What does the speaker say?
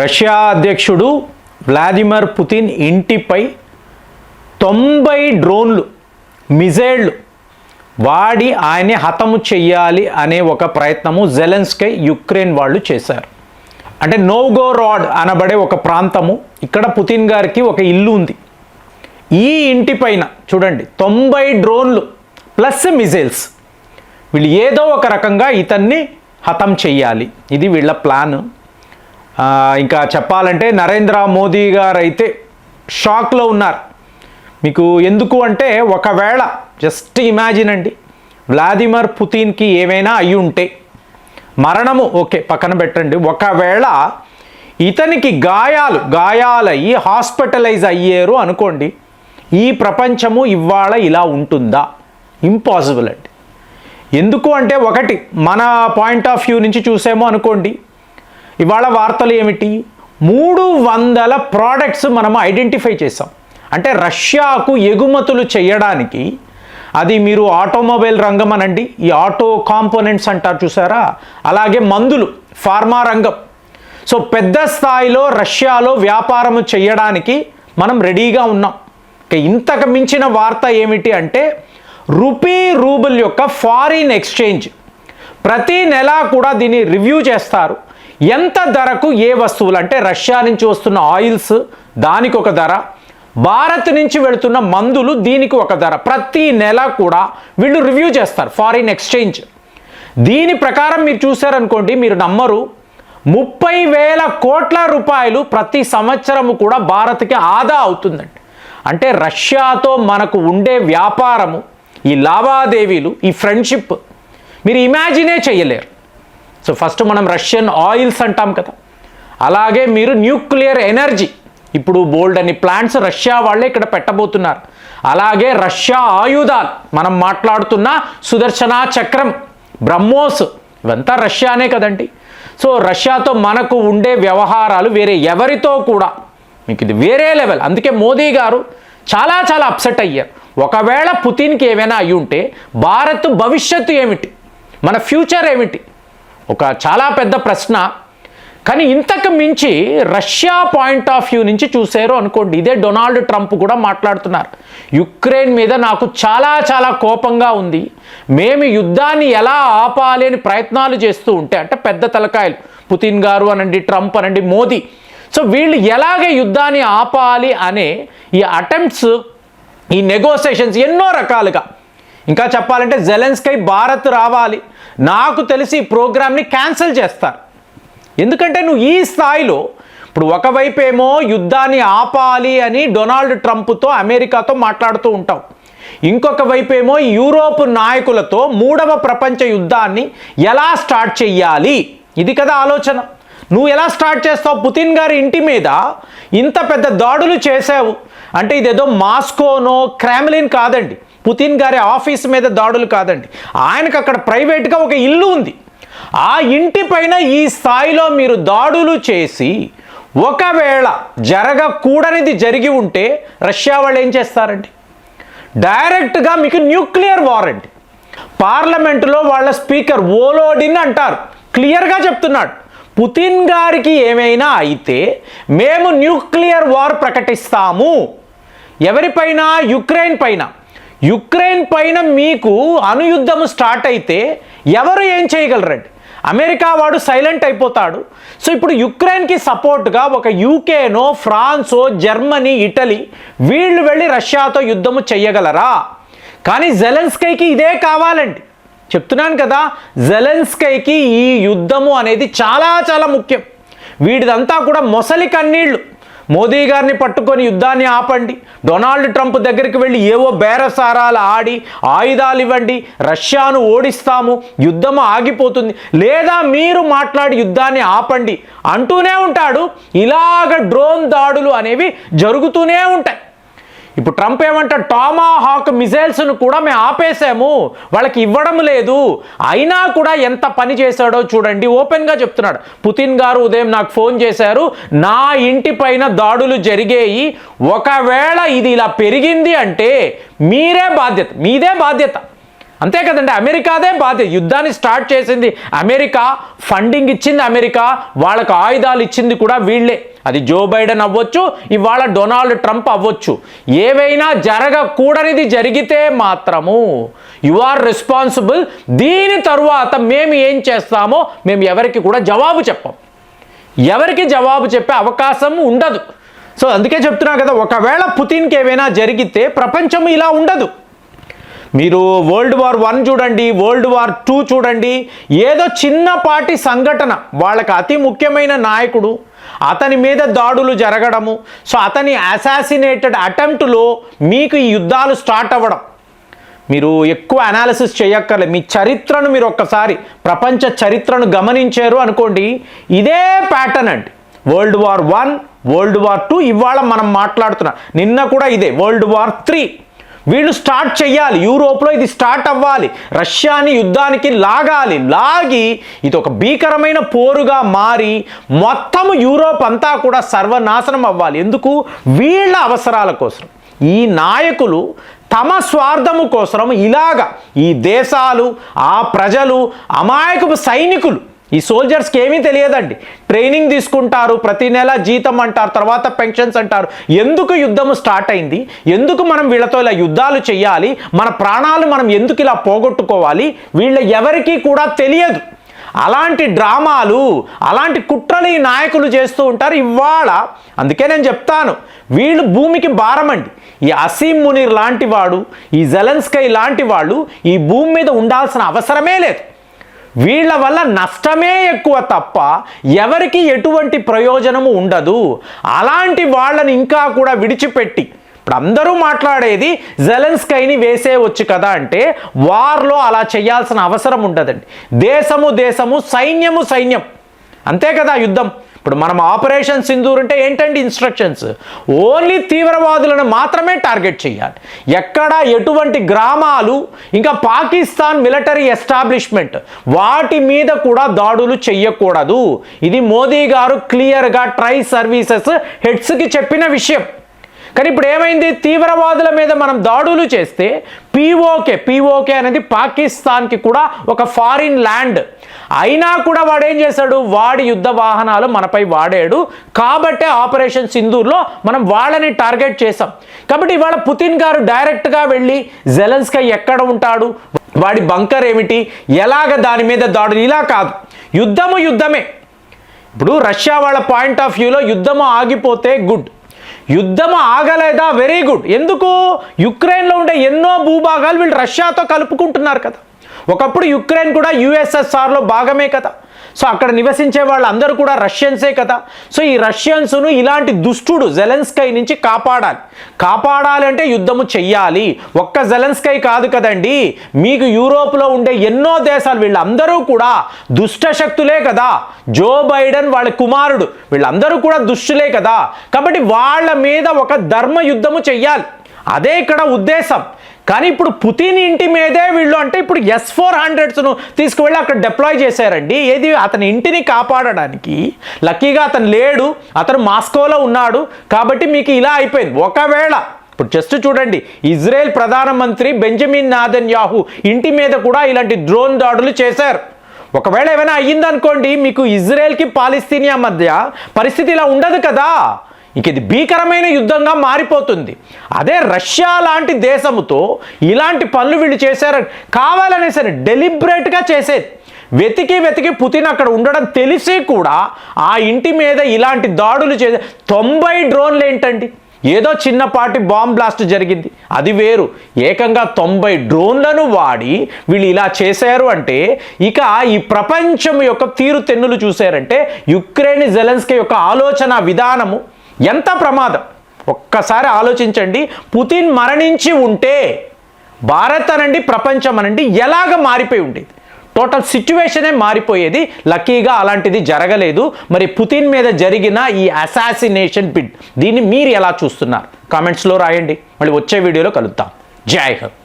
Russia అధ్యక్షుడు Vladimir Putin ఇంటిపై 90 డ్రోన్లు మిజైళ్లు వాడి ఆయన్ని హతము చెయ్యాలి అనే ఒక ప్రయత్నము జెలెన్స్కీ యుక్రెయిన్ వాళ్ళు చేశారు. అంటే నోవ్గోరాడ్ అనబడే ఒక ప్రాంతము, ఇక్కడ పుతిన్ గారికి ఒక ఇల్లు ఉంది. ఈ ఇంటిపైన చూడండి 90 డ్రోన్లు ప్లస్ మిజైల్స్, వీళ్ళు ఏదో ఒక రకంగా ఇతన్ని హతం చెయ్యాలి, ఇది వీళ్ళ ప్లాన్. ఇంకా చెప్పాలంటే నరేంద్ర మోదీ గారు అయితే షాక్లో ఉన్నారు. మీకు ఎందుకు అంటే, ఒకవేళ జస్ట్ ఇమాజిన్ అండి, వ్లాదిమిర్ పుతిన్కి ఏమైనా అయి ఉంటే, మరణము ఓకే పక్కన పెట్టండి, ఒకవేళ ఇతనికి గాయాలయ్యి హాస్పిటలైజ్ అయ్యారు అనుకోండి, ఈ ప్రపంచము ఇవాళ ఇలా ఉంటుందా? ఇంపాసిబుల్ అండి. ఎందుకు అంటే, ఒకటి మన పాయింట్ ఆఫ్ వ్యూ నుంచి చూసామో అనుకోండి, ఇవాళ వార్తలు ఏమిటి, 300 ప్రోడక్ట్స్ మనం ఐడెంటిఫై చేసాం. అంటే రష్యాకు ఎగుమతులు చేయడానికి, అది మీరు ఆటోమొబైల్ రంగం అనండి, ఈ ఆటో కాంపోనెంట్స్ అంటారు చూసారా, అలాగే మందులు, ఫార్మా రంగం. సో పెద్ద స్థాయిలో రష్యాలో వ్యాపారము చేయడానికి మనం రెడీగా ఉన్నాం. ఇంతకు మించిన వార్త ఏమిటి అంటే, రూబుల్ యొక్క ఫారిన్ ఎక్స్చేంజ్ ప్రతి నెల కూడా దీన్ని రివ్యూ చేస్తారు. ఎంత ధరకు ఏ వస్తువులు, అంటే రష్యా నుంచి వస్తున్న ఆయిల్స్ దానికి ఒక ధర, భారత్ నుంచి వెళుతున్న మందులు దీనికి ఒక ధర, ప్రతి నెల కూడా వీళ్ళు రివ్యూ చేస్తారు ఫారిన్ ఎక్స్చేంజ్. దీని ప్రకారం మీరు చూసారనుకోండి, మీరు నమ్మరు, 30,000 కోట్ల రూపాయలు ప్రతి సంవత్సరము కూడా భారత్కి ఆదా అవుతుందండి. అంటే రష్యాతో మనకు ఉండే వ్యాపారము, ఈ లావాదేవీలు, ఈ ఫ్రెండ్షిప్ మీరు ఇమాజినే చేయలేరు. సో ఫస్ట్ మనం రష్యన్ ఆయిల్స్ అంటాం కదా, అలాగే మీరు న్యూక్లియర్ ఎనర్జీ, ఇప్పుడు బోల్డ్ అని ప్లాంట్స్ రష్యా వాళ్ళే ఇక్కడ పెట్టబోతున్నారు. అలాగే రష్యా ఆయుధాలు, మనం మాట్లాడుతున్న సుదర్శన చక్రం, బ్రహ్మోస్, ఇవంతా రష్యానే కదండి. సో రష్యాతో మనకు ఉండే వ్యవహారాలు వేరే ఎవరితో కూడా, మీకు ఇది వేరే లెవెల్. అందుకే మోదీ గారు చాలా అప్సెట్ అయ్యారు. ఒకవేళ పుతిన్కి ఏమైనా అయి ఉంటే భారత్ భవిష్యత్తు ఏమిటి, మన ఫ్యూచర్ ఏమిటి, ఒక చాలా పెద్ద ప్రశ్న. కానీ ఇంతకు మించి రష్యా పాయింట్ ఆఫ్ వ్యూ నుంచి చూసారు అనుకోండి, ఇదే డొనాల్డ్ ట్రంప్ కూడా మాట్లాడుతున్నారు, యుక్రెయిన్ మీద నాకు చాలా కోపంగా ఉంది, మేము యుద్ధాన్ని ఎలా ఆపాలి అని ప్రయత్నాలు చేస్తూ ఉంటే, అంటే పెద్ద తలకాయలు పుతిన్ గారు అనండి, ట్రంప్ అనండి, మోదీ, సో వీళ్ళు ఎలాగే యుద్ధాన్ని ఆపాలి అనే ఈ అటెంప్ట్స్, ఈ నెగోసియేషన్స్ ఎన్నో రకాలుగా. ఇంకా చెప్పాలంటే జెలెన్స్కీ భారత్ రావాలి, నాకు తెలిసి ఈ ప్రోగ్రామ్ని క్యాన్సిల్ చేస్తారు. ఎందుకంటే నువ్వు ఈ స్థాయిలో, ఇప్పుడు ఒకవైపు ఏమో యుద్ధాన్ని ఆపాలి అని డొనాల్డ్ ట్రంప్తో అమెరికాతో మాట్లాడుతూ ఉంటావు, ఇంకొక వైపు ఏమో యూరోప్ నాయకులతో 3వ ప్రపంచ యుద్ధాన్ని ఎలా స్టార్ట్ చెయ్యాలి, ఇది కదా ఆలోచన. నువ్వు ఎలా స్టార్ట్ చేస్తావు? పుతిన్ గారి ఇంటి మీద ఇంత పెద్ద దాడులు చేసావు అంటే, ఇదేదో మాస్కోనో క్రెమ్లిన్ కాదండి, పుతిన్ గారి ఆఫీస్ మీద దాడులు కాదండి, ఆయనకు అక్కడ ప్రైవేట్గా ఒక ఇల్లు ఉంది. ఆ ఇంటి పైన ఈ స్థాయిలో మీరు దాడులు చేసి, ఒకవేళ జరగకూడనిది జరిగి ఉంటే రష్యా వాళ్ళు ఏం చేస్తారండి? డైరెక్ట్గా మీకు న్యూక్లియర్ వార్ అండి. పార్లమెంటులో వాళ్ళ స్పీకర్ వోలోడిన్ అంటారు, క్లియర్గా చెప్తున్నాడు, పుతిన్ గారికి ఏమైనా అయితే మేము న్యూక్లియర్ వార్ ప్రకటిస్తాము. ఎవరిపైన? యుక్రెయిన్ పైన మీకు అణుయుద్ధము స్టార్ట్ అయితే ఎవరు ఏం చేయగలరండి? అమెరికా వాడు సైలెంట్ అయిపోతాడు. సో ఇప్పుడు యుక్రెయిన్కి సపోర్ట్గా ఒక యూకేనో, ఫ్రాన్సో, జర్మనీ, ఇటలీ వీళ్ళు వెళ్ళి రష్యాతో యుద్ధము చెయ్యగలరా? కానీ జెలెన్స్కీకి ఇదే కావాలండి. చెప్తున్నాను కదా, జెలెన్స్కీకి ఈ యుద్ధము అనేది చాలా ముఖ్యం. వీడిదంతా కూడా మొసలి కన్నీళ్లు. మోదీ గారిని పట్టుకొని యుద్ధాన్ని ఆపండి, డొనాల్డ్ ట్రంప్ దగ్గరికి వెళ్ళి ఏవో బేరసారాలు ఆడి ఆయుధాలు ఇవ్వండి, రష్యాను ఓడిస్తాము, యుద్ధం ఆగిపోతుంది, లేదా మీరు మాట్లాడి యుద్ధాన్ని ఆపండి అంటూనే ఉంటాడు. ఇలాగ డ్రోన్ దాడులు అనేవి జరుగుతూనే ఉంటాయి. ఇప్పుడు ట్రంప్ ఏమంటాడు, టామాహాక్ మిజైల్స్ను కూడా మేము ఆపేసాము, వాళ్ళకి ఇవ్వడం లేదు, అయినా కూడా ఎంత పని చేశాడో చూడండి. ఓపెన్గా చెప్తున్నాడు, పుతిన్ గారు ఉదయం నాకు ఫోన్ చేశారు, నా ఇంటి పైన దాడులు జరిగాయి, ఒకవేళ ఇది ఇలా పెరిగింది అంటే మీదే బాధ్యత. అంతే కదండి, అమెరికాదే బాధ్యత. యుద్ధాన్ని స్టార్ట్ చేసింది అమెరికా, ఫండింగ్ ఇచ్చింది అమెరికా, వాళ్ళకు ఆయుధాలు ఇచ్చింది కూడా వీళ్ళే. అది జో బైడెన్ అవ్వచ్చు, ఇవాళ డొనాల్డ్ ట్రంప్ అవ్వచ్చు. ఏవైనా జరగకూడనిది జరిగితే మాత్రము యు ఆర్ రెస్పాన్సిబుల్. దీని తరువాత మేము ఏం చేస్తామో మేము ఎవరికి కూడా జవాబు చెప్పం, ఎవరికి జవాబు చెప్పే అవకాశం ఉండదు. సో అందుకే చెప్తున్నా కదా, ఒకవేళ పుతిన్కి ఏమైనా జరిగితే ప్రపంచం ఇలా ఉండదు. మీరు వరల్డ్ వార్ 1 చూడండి, వరల్డ్ వార్ 2 చూడండి, ఏదో చిన్నపాటి సంఘటన, వాళ్ళకి అతి ముఖ్యమైన నాయకుడు, అతని మీద దాడులు జరగడము, సో అతని అసాసినేటెడ్ అటెంప్ట్లో మీకు ఈ యుద్ధాలు స్టార్ట్ అవ్వడం. మీరు ఎక్కువ అనాలిసిస్ చేయక్కర్లేదు, మీ చరిత్రను మీరు ఒక్కసారి ప్రపంచ చరిత్రను గమనించారు అనుకోండి, ఇదే ప్యాటర్న్ అండి. వరల్డ్ వార్ 1, వరల్డ్ వార్ 2, ఇవాళ మనం మాట్లాడుతున్నాం, నిన్న కూడా ఇదే వరల్డ్ వార్ 3. వీళ్ళు స్టార్ట్ చేయాలి, యూరోప్లో ఇది స్టార్ట్ అవ్వాలి, రష్యాని యుద్ధానికి లాగి ఇది ఒక భీకరమైన పోరుగా మారి మొత్తం యూరోప్ అంతా కూడా సర్వనాశనం అవ్వాలి. ఎందుకు? వీళ్ళ అవసరాల కోసం. ఈ నాయకులు తమ స్వార్థము కోసం ఇలాగా ఈ దేశాలు, ఆ ప్రజలు, అమాయకపు సైనికులు, ఈ సోల్జర్స్కి ఏమీ తెలియదండి, ట్రైనింగ్ తీసుకుంటారు, ప్రతి నెల జీతం అంటారు, తర్వాత పెన్షన్స్ అంటారు. ఎందుకు యుద్ధము స్టార్ట్ అయింది, ఎందుకు మనం వీళ్ళతో ఇలా యుద్ధాలు చేయాలి, మన ప్రాణాలు మనం ఎందుకు ఇలా పోగొట్టుకోవాలి, వీళ్ళ ఎవరికీ కూడా తెలియదు. అలాంటి డ్రామాలు, అలాంటి కుట్రలు ఈ నాయకులు చేస్తూ ఉంటారు ఇవాళ. అందుకే నేను చెప్తాను, వీళ్ళు భూమికి భారమండి. ఈ అసీమ్ మునీర్ లాంటి వాడు, ఈ జెలెన్స్కై లాంటి వాళ్ళు ఈ భూమి మీద ఉండాల్సిన అవసరమే లేదు. వీళ్ళ వల్ల నష్టమే ఎక్కువ తప్ప ఎవరికి ఎటువంటి ప్రయోజనము ఉండదు. అలాంటి వాళ్ళని ఇంకా కూడా విడిచిపెట్టి, ఇప్పుడు అందరూ మాట్లాడేది జెలెన్స్కైని వేసేయవచ్చు కదా అంటే, వార్లో అలా చేయాల్సిన అవసరం ఉండదండి. దేశము సైన్యం, అంతే కదా యుద్ధం. ఇప్పుడు మనం ఆపరేషన్ సింధూర్ అంటే ఏంటండి ఇన్స్ట్రక్షన్స్? ఓన్లీ తీవ్రవాదులను మాత్రమే టార్గెట్ చేయాలి. ఎక్కడ ఎటువంటి గ్రామాలు, ఇంకా పాకిస్తాన్ మిలిటరీ ఎస్టాబ్లిష్మెంట్, వాటి మీద కూడా దాడులు చెయ్యకూడదు. ఇది మోదీ గారు క్లియర్గా ట్రై సర్వీసెస్ హెడ్స్కి చెప్పిన విషయం. కానీ ఇప్పుడు ఏమైంది, తీవ్రవాదుల మీద మనం దాడులు చేస్తే పీఓకే అనేది పాకిస్తాన్కి కూడా ఒక ఫారిన్ ల్యాండ్ అయినా కూడా వాడు ఏం చేశాడు, వాడి యుద్ధ వాహనాలు మనపై వాడాడు. కాబట్టే ఆపరేషన్ సింధూర్లో మనం వాళ్ళని టార్గెట్ చేసాం. కాబట్టి ఇవాళ పుతిన్ గారు డైరెక్ట్గా వెళ్ళి జెలెన్స్కై ఎక్కడ ఉంటాడు, వాడి బంకర్ ఏమిటి, ఎలాగ దాని మీద దాడులు, ఇలా కాదు. యుద్ధమే. ఇప్పుడు రష్యా వాళ్ళ పాయింట్ ఆఫ్ వ్యూలో యుద్ధము ఆగిపోతే గుడ్, యుద్ధం ఆగలేదా వెరీ గుడ్. ఎందుకు? యుక్రెయిన్లో ఉండే ఎన్నో భూభాగాలు వీళ్ళు రష్యాతో కలుపుకుంటున్నారు కదా. ఒకప్పుడు యుక్రెయిన్ కూడా యుఎస్ఎస్ఆర్లో భాగమే కదా. సో అక్కడ నివసించే వాళ్ళందరూ కూడా రష్యన్సే కదా. సో ఈ రష్యన్స్ను ఇలాంటి దుష్టుడు జెలెన్స్కై నుంచి కాపాడాలి అంటే యుద్ధము చెయ్యాలి. ఒక్క జెలెన్స్కై కాదు కదండి, మీకు యూరోప్లో ఉండే ఎన్నో దేశాలు, వీళ్ళందరూ కూడా దుష్ట శక్తులే కదా. జో బైడెన్ వాళ్ళ కుమారుడు, వీళ్ళందరూ కూడా దుష్టులే కదా. కాబట్టి వాళ్ళ మీద ఒక ధర్మ యుద్ధము చెయ్యాలి, అదే ఇక్కడ ఉద్దేశం. కానీ ఇప్పుడు పుతిన్ ఇంటి మీదే వీళ్ళు, అంటే ఇప్పుడు S-400స్ను తీసుకువెళ్ళి అక్కడ డిప్లాయ్ చేశారండి. ఏది? అతని ఇంటిని కాపాడడానికి. లక్కీగా అతను లేడు, అతను మాస్కోలో ఉన్నాడు, కాబట్టి మీకు ఇలా అయిపోయింది. ఒకవేళ ఇప్పుడు జస్ట్ చూడండి, ఇజ్రాయెల్ ప్రధానమంత్రి బెంజమిన్ నెతన్యాహు ఇంటి మీద కూడా ఇలాంటి డ్రోన్ దాడులు చేశారు. ఒకవేళ ఏమైనా అయ్యిందనుకోండి, మీకు ఇజ్రాయెల్కి పాలస్తీనియా మధ్య పరిస్థితి ఇలా ఉండదు కదా. ఇక ఇది భీకరమైన యుద్ధంగా మారిపోతుంది. అదే రష్యా లాంటి దేశముతో ఇలాంటి పనులు వీళ్ళు చేశారు, కావాలనే సరే డెలిబరేట్గా చేసేది. వెతికి పుతిన్ అక్కడ ఉండడం తెలిసి కూడా ఆ ఇంటి మీద ఇలాంటి దాడులు చేసే 90 డ్రోన్లు ఏంటండి, ఏదో చిన్నపాటి బాంబ్ బ్లాస్ట్ జరిగింది అది వేరు. ఏకంగా 90 డ్రోన్లను వాడి వీళ్ళు ఇలా చేశారు అంటే, ఇక ఈ ప్రపంచం యొక్క తీరు తెన్నులు చూశారంటే యుక్రెయిన్ జెలెన్స్కీ యొక్క ఆలోచన విధానము ఎంత ప్రమాదం. ఒక్కసారి ఆలోచించండి, పుతిన్ మరణించి ఉంటే భారత్ అనండి, ప్రపంచం అనండి ఎలాగ మారిపోయి ఉండేది, టోటల్ సిచ్యువేషనే మారిపోయేది. లక్కీగా అలాంటిది జరగలేదు. మరి పుతిన్ మీద జరిగిన ఈ అసాసినేషన్ బిడ్, దీన్ని మీరు ఎలా చూస్తున్నారు? కామెంట్స్లో రాయండి. మళ్ళీ వచ్చే వీడియోలో కలుద్దాం. జై హింద్.